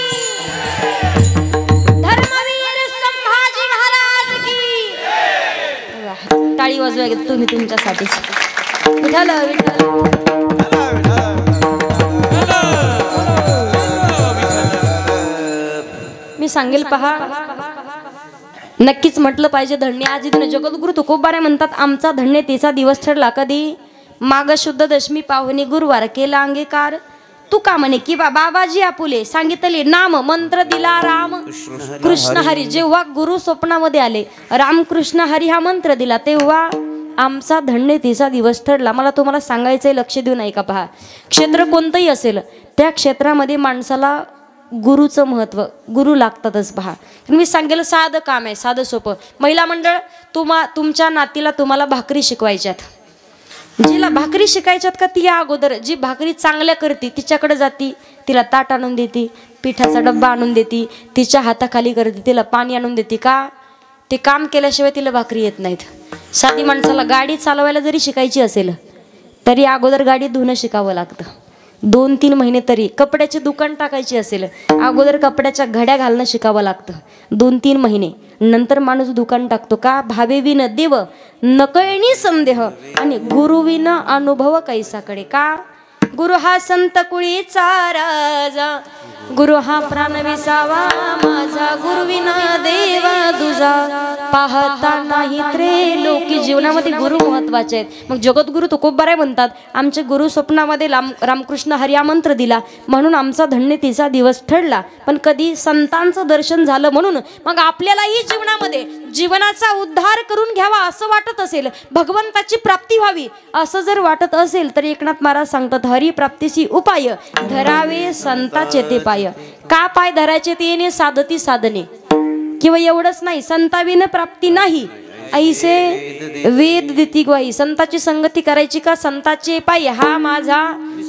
धर्मवीर संभाजी महाराज की. टाळी वाजवा तुम्ही तुमच्यासाठी. विठ्ठल विठ्ठल. मी सांगेल. पहा, नक्कीच म्हटलं पाहिजे धन्य आजी दिन. जगद्गुरु तुकोबाराय म्हणतात आमचा धन्यतेचा दिवस ठरला कधी, माग शुद्ध दशमी पाहुणे गुरुवार केला अंगीकार. तू का म्हणे की बाबाजी आपुले सांगितले नाम मंत्र दिला राम कृष्ण हरी. जेव्हा गुरु स्वप्नामध्ये आले, रामकृष्ण हरी हा मंत्र दिला, तेव्हा आमचा धन्यतेचा दिवस ठरला. मला तुम्हाला सांगायचंय, लक्ष देऊन ऐका. पहा, क्षेत्र कोणतंही असेल त्या क्षेत्रामध्ये माणसाला गुरुचं महत्व, गुरु लागतातच. पहा, मी सांगेल साधं काम आहे, साधं सोपं. महिला मंडळ, तुमच्या नातीला तुम्हाला भाकरी शिकवायच्यात. जिला भाकरी शिकायच्यात का ती या अगोदर जी भाकरी चांगल्या करते तिच्याकडे जाती, तिला ताट आणून देती, पिठाचा डब्बा आणून देती, तिच्या हाताखाली करते, तिला पाणी आणून देते. का? ते काम केल्याशिवाय तिला भाकरी येत नाहीत. साधी माणसाला गाडी चालवायला जरी शिकायची असेल तरी अगोदर गाडी धुणं शिकावं लागतं. 2-3 महिने. तरी कपड्याचे दुकान टाकायची असेल अगोदर कपड्याच्या घड्या घालणं शिकावं लागतं. 2-3 महिने नंतर माणूस दुकान टाकतो. का? भावेविन देव नकळणी संदेह आणि गुरुविन अनुभव कैसाकडे. का? गुरु हा संत कुळीचा राजा, गुरु हा प्राण विसावा माझा, गुरुविना देव तुझा पाहता नाही त्रिलोकी. जीवनामध्ये गुरु महत्वाचे आहेत. मग जगद्गुरु तुकोबाराय म्हणतात आमचे गुरु स्वप्नामध्ये रामकृष्ण हरी हा मंत्र दिला म्हणून आमचा धन्यतेचा दिवस ठरला. पण कधी संतांचं दर्शन झालं म्हणून मग आपल्यालाही जीवनामध्ये जीवनाचा उद्धार करून घ्यावा असं वाटत असेल, भगवंताची प्राप्ती व्हावी असं जर वाटत असेल तर एकनाथ महाराज सांगतात हरी प्राप्तीची उपाय धरावे संताचे ते पाय. का पाय धरायचे ते येणे साधती साधने. किंवा एवढंच नाही, संताविन प्राप्ती नाही ऐसे वेद देती ग्वाही. संताची संगती करायची का? संताचे पायी हा माझा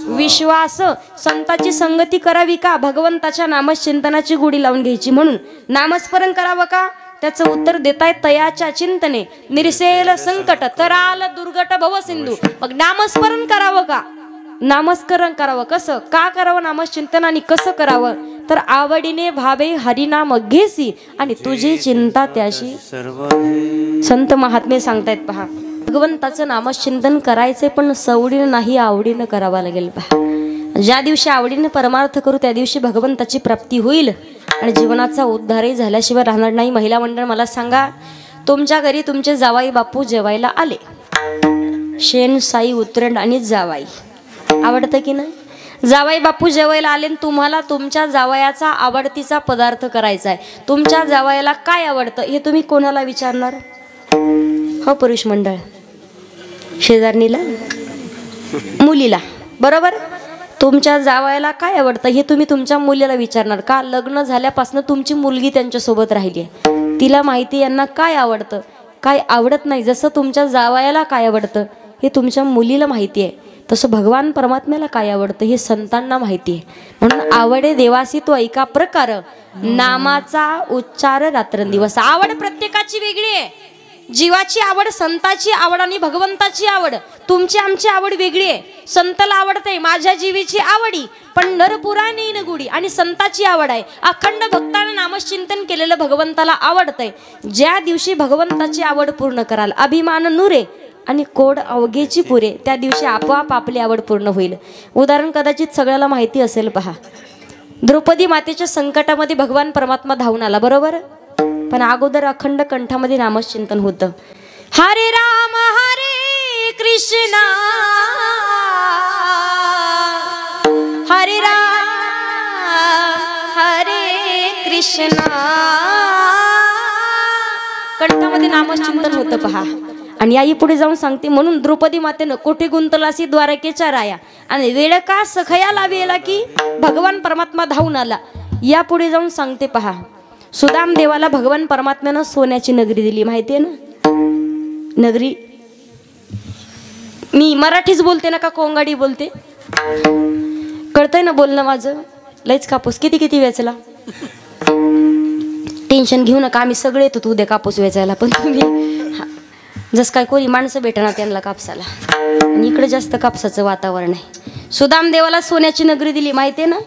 विश्वास. संताची संगती करावी का? भगवंताच्या नामचिंतनाची गुढी लावून घ्यायची. म्हणून नामस्मरण करावं का? त्याचं उत्तर देताय तयाच्या चिंतने निरसेल संकट तराल दुर्गट भवसिंधू. मग नामस्मरण करावं का? नामस्मरण करावं. कसं? का करावं नामचिंतन आणि कसं करावं? तर आवडीने भावे हरिनाम घेसी आणि तुझी चिंता त्याशी. संत महात्मे सांगतायत पहा, भगवंताचं नामचिंतन करायचे पण सवडीनं नाही, आवडीनं करावं लागेल. पहा, ज्या दिवशी आवडीने परमार्थ करू त्या दिवशी भगवंताची प्राप्ती होईल आणि जीवनाचा उद्धारही झाल्याशिवाय राहणार नाही. महिला मंडळ, मला सांगा, तुमच्या घरी तुमचे जावाई बापू जेवायला आले, शेण साई उतरंड आणि जावाई, आवडतं की नाही? जावाई बापू जेवायला आले आणि तुम्हाला तुमच्या जावयाचा आवडतीचा पदार्थ करायचा आहे. तुमच्या जावयाला काय आवडतं हे तुम्ही कोणाला विचारणार? हो पुरुष मंडळ, शेजारणीला, मुलीला, बरोबर? तुमच्या जावयाला काय आवडतं हे तुम्ही तुमच्या मुलीला विचारणार. का? लग्न झाल्यापासून तुमची मुलगी त्यांच्यासोबत राहिली आहे, तिला माहिती यांना काय आवडतं काय आवडत नाही. जसं तुमच्या जावयाला काय आवडतं हे तुमच्या मुलीला माहिती आहे, तसं भगवान परमात्म्याला काय आवडतं हे संतांना माहिती आहे. म्हणून आवडे देवासी तो ऐका प्रकार, नामाचा उच्चार रात्रंदिवस. आवड प्रत्येकाची वेगळी आहे. जीवाची आवड, संताची आवड आणि भगवंताची आवड, तुमची आमची आवड वेगळी आहे. संताला आवडते माझ्या जीवीची आवडी, पंढरपुरा नेन गुडी. आणि संताची आवड आहे, अखंड भक्तानं नामचिंतन केलेलं भगवंताला आवडतंय. ज्या दिवशी भगवंताची आवड पूर्ण कराल, अभिमान नुरे आणि कोड अवघेची पुरे, त्या दिवशी आपोआप आपली आवड पूर्ण होईल. उदाहरण कदाचित सगळ्याला माहिती असेल पहा. द्रौपदी मातेच्या संकटामध्ये भगवान परमात्मा धावून आला, बरोबर. पण अगोदर अखंड कंठामध्ये नामचिंतन होतं. हरे राम हरे कृष्णा हरे राम हरे कृष्णा. कंठामध्ये नामचिंतन होतं पहा. आणि आई पुढे जाऊन सांगते, म्हणून द्रौपदी मातेनं कोठे गुंतलासी द्वारकेच्या राया, आणि वेळ का सखया लावेला की भगवान परमात्मा धावून आला. या पुढे जाऊन सांगते पहा, सुदाम देवाला भगवान परमात्म्यानं सोन्याची नगरी दिली, माहितीये ना नगरी. मी मराठीच बोलते ना का कोंगाडी बोलते, कळतंय ना बोलणं माझं. लयच कापूस किती किती वेचला, टेन्शन घेऊ नका, आम्ही सगळे येतो उद्या कापूस वेचायला. पण तुम्ही जस काय कोणी माणसं भेटणार त्यांना कापसाला, आणि इकडे जास्त कापसाचं वातावरण आहे. सुदाम देवाला सोन्याची नगरी दिली, माहितीये ना.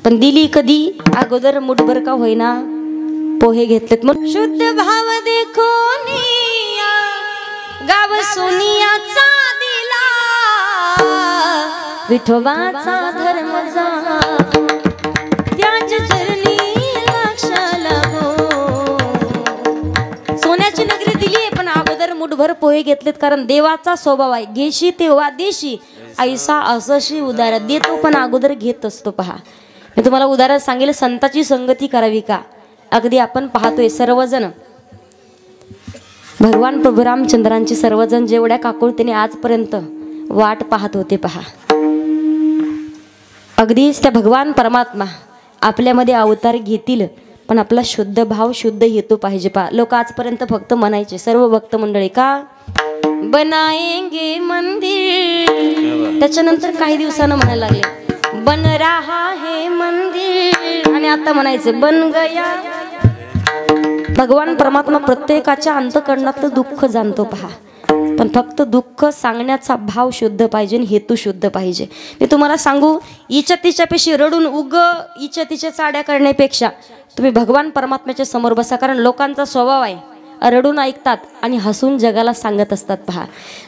पण दिली कधी, अगोदर मुठभर का होईना पोहे घेतलेत मग. शुद्ध भाव देखो गाव सोनियाचा दिला, विठोबाचा धर्म त्याच्या चरणी लक्षाला हो. सोन्याची नगरी दिली, पण अगोदर मुठभर पोहे घेतलेत, कारण देवाचा स्वभाव आहे घेशी तेव्हा देशी, ऐसा असशी उदार देतो पण अगोदर घेत असतो. पहा, मी तुम्हाला उदाहरण सांगेल, संताची संगती करावी का. अगदी आपण पाहतोय सर्वजण भगवान प्रभू रामचंद्रांची सर्वजण जेवढ्या काकुळतेने आजपर्यंत वाट पाहत होते पहा. अगदीच त्या भगवान परमात्मा आपल्यामध्ये अवतार घेतील, पण आपला शुद्ध भाव शुद्ध हेतू पाहिजे पहा. लोक आजपर्यंत फक्त म्हणायचे, सर्व भक्त मंडळी का बनाएंगे मंदिर, त्याच्यानंतर काही दिवसानं म्हणायला लागले बन रहा है मंदिर, आणि आता म्हणायचे बन गया. भगवान परमात्मा प्रत्येकाच्या अंतःकरणातलं दुःख जाणतो पहा, पण फक्त दुःख सांगण्याचा भाव शुद्ध पाहिजे, हेतू शुद्ध पाहिजे. मी तुम्हाला सांगू, इच्या तिच्यापेक्षा रडून उग इच्या तिच्या चाड्या करण्यापेक्षा तुम्ही भगवान परमात्म्याच्या समोर बसा, कारण लोकांचा स्वभाव आहे रडून ऐकतात आणि हसून जगाला सांगत असतात पहा.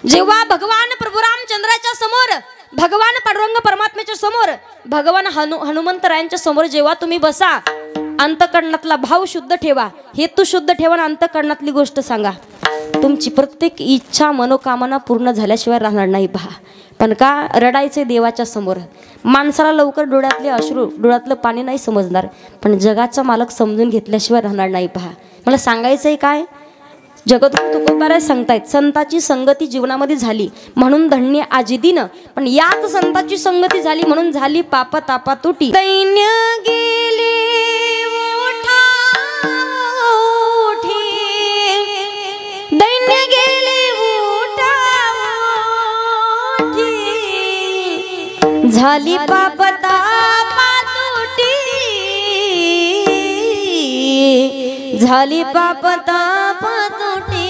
जेव्हा भगवान प्रभू रामचंद्राच्या समोर, भगवान पांडुरंग परमात्म्याच्या समोर, भगवान हनुमंतरायांच्या समोर जेव्हा तुम्ही बसा, अंतःकरणातला भाव शुद्ध ठेवा, हेतू शुद्ध ठेवा, आणि अंतःकरणातली गोष्ट सांगा. तुमची प्रत्येक इच्छा मनोकामना पूर्ण झाल्याशिवाय राहणार नाही पहा. पण का रडायचे देवाच्या समोर. माणसाला लवकर डोळ्यातले अश्रू, डोळ्यातलं पाणी नाही समजणार, पण जगाचा मालक समजून घेतल्याशिवाय राहणार नाही पहा. मला सांगायचंय काय, जगद्गुरु तुकोबाराय सांगतायत, संताची संगती जीवनामध्ये झाली म्हणून धन्य आजी न, पण याच संताची संगती झाली म्हणून झाली पाप तापा तुटी. दैन्य गेले दैन्य गेले उठा उठी, झाली पाप तापा तुटी, झाली पाप तापा तुटी.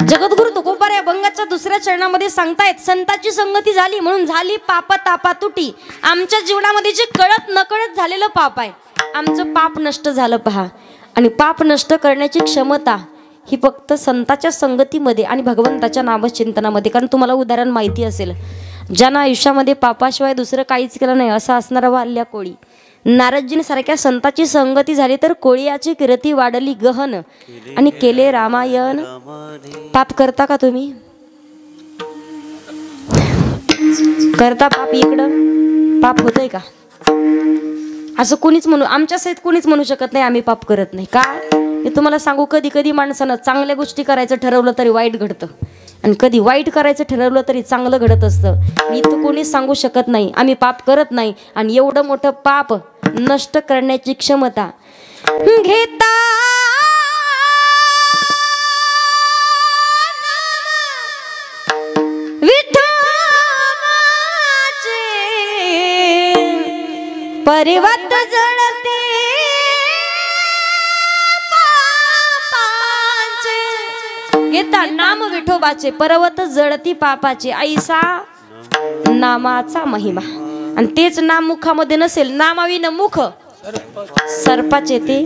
जगद्गुरु तुकोबार या अभंगाच्या दुसऱ्या चरणामध्ये सांगतायत, संताची संगती झाली म्हणून झाली पाप तापा तुटी. आमच्या जीवनामध्ये जे कळत नकळत झालेलं पाप आहे, आमचं पाप नष्ट झालं पहा. आणि पाप नष्ट करण्याची क्षमता ही फक्त संताच्या संगतीमध्ये आणि भगवंताच्या नामचिंतनामध्ये. कारण तुम्हाला उदाहरण माहिती असेल, ज्यांना आयुष्यामध्ये पापाशिवाय दुसरं काहीच केलं नाही असा असणारा वाल्ल्या कोळी, नारदजींसारख्या संताची संगती झाली तर कोळीयाची कीर्ती वाढली गहन, आणि केले रामायण. पाप करता का तुम्ही, करता पाप, इकडं पाप होतंय का. असं कोणीच म्हणू, आमच्या सहित कोणीच म्हणू शकत नाही आम्ही पाप करत नाही. का मी तुम्हाला सांगू, कधी कधी माणसानं चांगल्या गोष्टी करायचं ठरवलं तरी वाईट घडतं, आणि कधी वाईट करायचं ठरवलं तरी चांगलं घडत असतं. मी इथं कोणीच सांगू शकत नाही आम्ही पाप करत नाही. आणि एवढं मोठं पाप नष्ट करण्याची क्षमता घेता पर्वत जळते पापाचे, घेता नाम विठोबाचे, पर्वत जळती पापाचे, ऐसा नामाचा महिमा. आणि तेच नाम मुखामध्ये नसेल, नामाविन मुख सर्पाचे ते.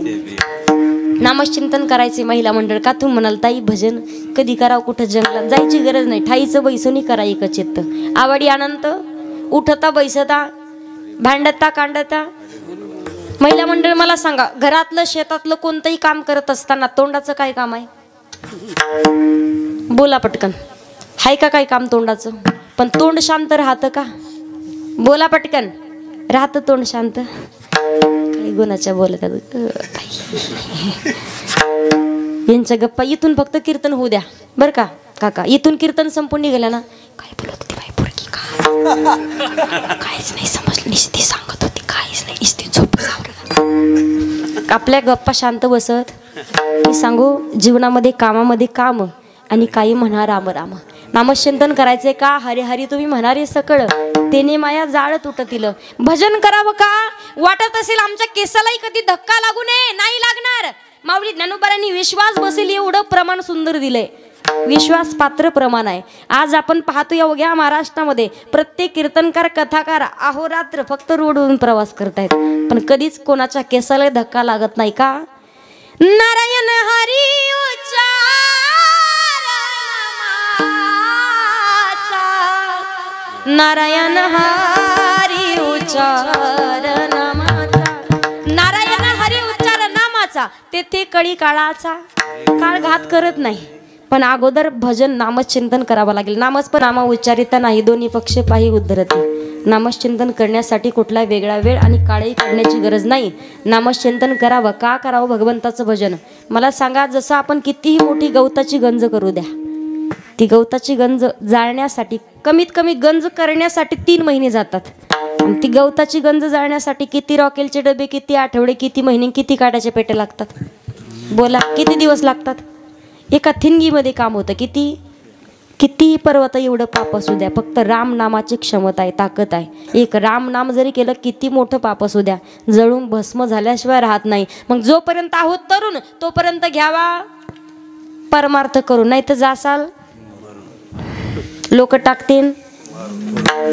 नामचिंतन करायचे महिला मंडळ. का तुम्ही म्हणाल ताई भजन कधी करावं, कुठं जंगलात जायची गरज नाही, ठाईचं बैसोनी करा एक चित्त. आवडी अनंत उठता बैसता भांडता कांडता. महिला मंडळ मला सांगा, घरातलं शेतातलं कोणतंही काम करत असताना तोंडाचं काय काम आहे? बोला पटकन, हाय का काय काम तोंडाचं? पण तोंड शांत राहतं का? बोला पटकन, राहतं तोंड शांत? काही गुणाच्या बोलत यांच्या गप्पा. इथून फक्त कीर्तन होऊ द्या बरं का काका. इथून कीर्तन संपून निघालं ना, काय बोलत होती बाई पोरगी, काहीच नाही समजलं, नुसती सांगत होती, काहीच नाही, नुसती झोप. आपल्या गप्पा शांत बसत. मी सांगू, जीवनामध्ये कामामध्ये काम आणि काही म्हणा राम राम. नामचिंतन करायचे का? हरी हरी तुम्ही म्हणारे सकळ, तेने माया जाळ तुटतील. भजन करावं का? वाटत असेल आमच्या केसालाही कधी धक्का लागू नये, नाही लागणार. माऊली ज्ञानोबांनी विश्वास बसेल एवढं प्रमाण सुंदर दिलंय. विश्वास पात्र प्रमाण आहे. आज आपण पाहतो एवढ्या महाराष्ट्रामध्ये प्रत्येक कीर्तनकार कथाकार अहोरात्र फक्त रोडवरून प्रवास करतायत, पण कधीच कोणाच्या केसाला धक्का लागत नाही का? नारायण हरी नारायण हरी उच्चार नामाचा. नारायण हरी उच्चार नामाचा. तेथे कळी काळाचा काळ घात करत नाही, पण अगोदर भजन नामचिंतन करावं लागेल. नामच पण नाम उच्चारिता नाही, दोन्ही पक्ष पाही उद्धरते. नामचिंतन करण्यासाठी कुठला वेगळा वेळ आणि काळही काढण्याची गरज नाही. नामचिंतन करावं का? करावं भगवंताचं भजन. मला सांगा, जसं आपण कितीही मोठी गवताची गंज करू द्या, ती गवताची गंज जाळण्यासाठी कमीत कमी गंज करण्यासाठी 3 महिने जातात. आणि ती गवताची गंज जाळण्यासाठी किती रॉकेलचे डबे, किती आठवडे, किती महिने, किती काड्याचे पेटे लागतात? बोला, किती दिवस लागतात? एका थिनगीमध्ये काम होतं. किती पर्वत एवढं पाप असू द्या, फक्त राम नामाची क्षमता आहे, ताकद आहे. एक राम नाम जरी केलं, किती मोठं पाप असू द्या, जळून भस्म झाल्याशिवाय राहत नाही. मग जोपर्यंत आहोत तरुण तोपर्यंत घ्यावा परमार्थ करून, नाही तर जासाल लोक टाकतील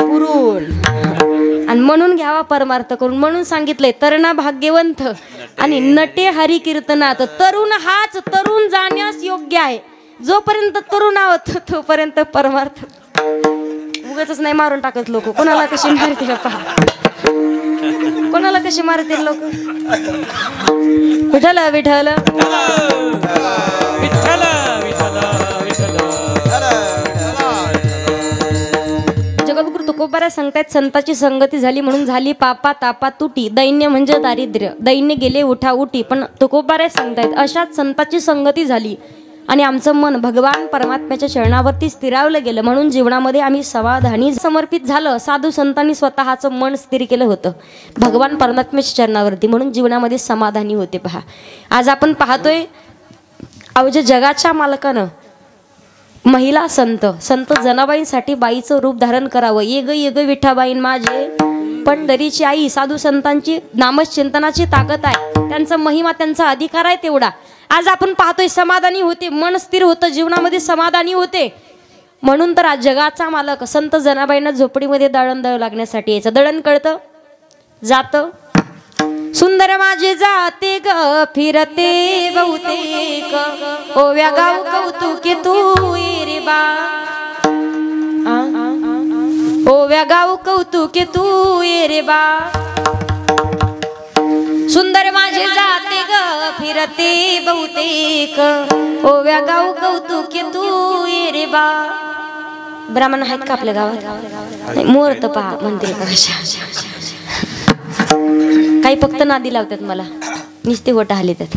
पुरून. आणि म्हणून घ्यावा परमार्थ करून. म्हणून सांगितलंय, तरुणा भाग्यवंत आणि नटे हरी कीर्तनात. तरुण हाच तरुण जाण्यास योग्य आहे. जोपर्यंत तरुण आहोत तोपर्यंत परमार्थ. उगाच नाही मारून टाकत लोक. कोणाला कशी मारतील पहा, कोणाला कशी मारतील लोक. विठ्ठल विठ्ठल विठ्ठल जगद्गुरु तुकोबारा सांगतायत, संताची संगती झाली म्हणून झाली पापा तापा तुटी. दैन्य म्हणजे दारिद्र्य, दैन्य गेले उठा उठी. पण तुकोबारा सांगतायत, अशाच संताची संगती झाली आणि आमचं मन भगवान परमात्म्याच्या चरणावरती स्थिरावलं गेलं, म्हणून जीवनामध्ये आम्ही समाधानी समर्पित झालं. साधू संतांनी स्वतःचं मन स्थिर केलं होतं भगवान परमात्म्याच्या चरणावरती, म्हणून जीवनामध्ये समाधानी होते. पहा, आज आपण पाहतोय अवघ्या जगाच्या मालकानं महिला संत जनाबाईंसाठी बाईचं रूप धारण करावं. ये ग विठाबाईन माझे पंढरीची आई. साधू संतांची नामचिंतनाची ताकद आहे, त्यांचा महिमा, त्यांचा अधिकार आहे तेवढा. आज आपण पाहतोय समाधानी होते, मन स्थिर होतं, जीवनामध्ये समाधानी होते. म्हणून तर आज जगाचा मालक संत जनाबाईंना झोपडीमध्ये दळण लागण्यासाठी यायचं. दळण कळतं, जातं. सुंदर माझे जाते ग फिरते बहुतेक, ओव्या गाव कौतुके तू रे बा. ओव्या गाव कौतुके तू रे बा. सुंदर माझे जाते ग फिरते बहुतेक, ओव्या गाव कौतुके तू रे बा. ब्राह्मण आहेत का आपल्या गावात? मुहूर्त पहा म्हणते काही फक्त नादी लावतात मला, निस्ते गोटा हलितात.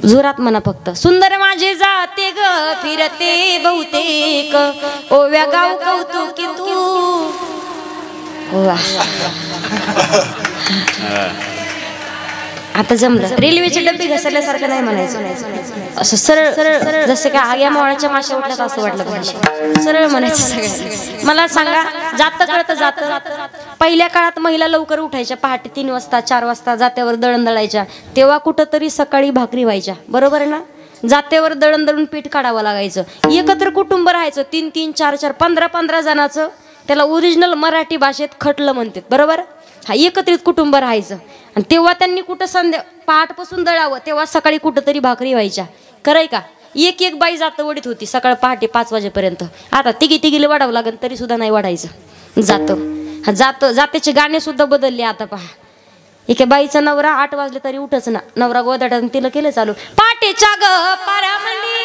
जोरात म्हणा फक्त. सुंदर माझे जाते ग फिरते बहुतेक, ओव्या गाव कौतुके तू. आता जमलं. रेल्वेचे डबे घसरल्यासारखं नाही म्हणायचं, असं सरळ सरळ, जसं काय आग्या मावळाच्या माश्या उठल्यात असं वाटलं. सरळ म्हणायचं सगळं. मला सांगा, जातं कळतं जातं. पहिल्या काळात महिला लवकर उठायच्या, पहाटे 3 वाजता 4 वाजता जात्यावर दळण दळायच्या. तेव्हा कुठंतरी सकाळी भाकरी व्हायच्या, बरोबर आहे ना? जात्यावर दळण दळून पीठ काढावं लागायचं. एकत्र कुटुंब राहायचं, 3-3, 4-4, 15-15 जणाचं त्याला ओरिजिनल मराठी भाषेत खटलं म्हणतात, बरोबर. हा एकत्रित कुटुंब राहायचं. आणि तेव्हा त्यांनी कुठं पहाटपासून दळावं, तेव्हा सकाळी कुठं तरी भाकरी व्हायच्या. खरंय का? एक एक बाई जातं वडीत होती सकाळ पहाटे 5 वाजेपर्यंत. आता तिघीला वाढावं लागेल तरी सुद्धा नाही वाढायचं, जातं. जात्याचे गाणे सुद्धा बदलले आता पहा. एका बाईचा नवरा 8 वाजले तरी उठच ना, नवरा गोदाटात तिला केलं चालू, पाटेच्या ग पारामंडी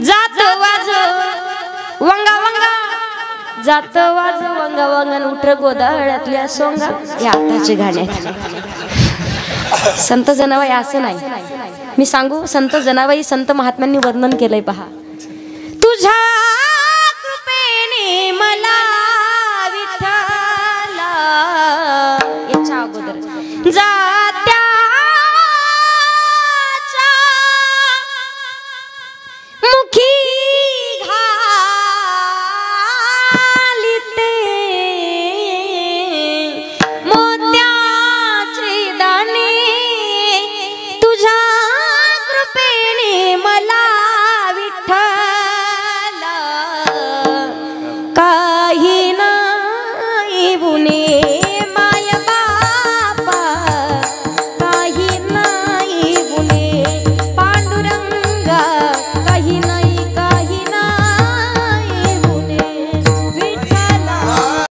जात वाज वंगा वंगा, जात वाज वंगा वंगा, उठ गोदाळ्यातल्या सोंगा. या आताचे गाणे. संत जनाबाई असं नाही. मी सांगू, संत जनाबाई संत महात्म्यांनी वर्णन केलंय पहा. तुझ्या कृपेने मला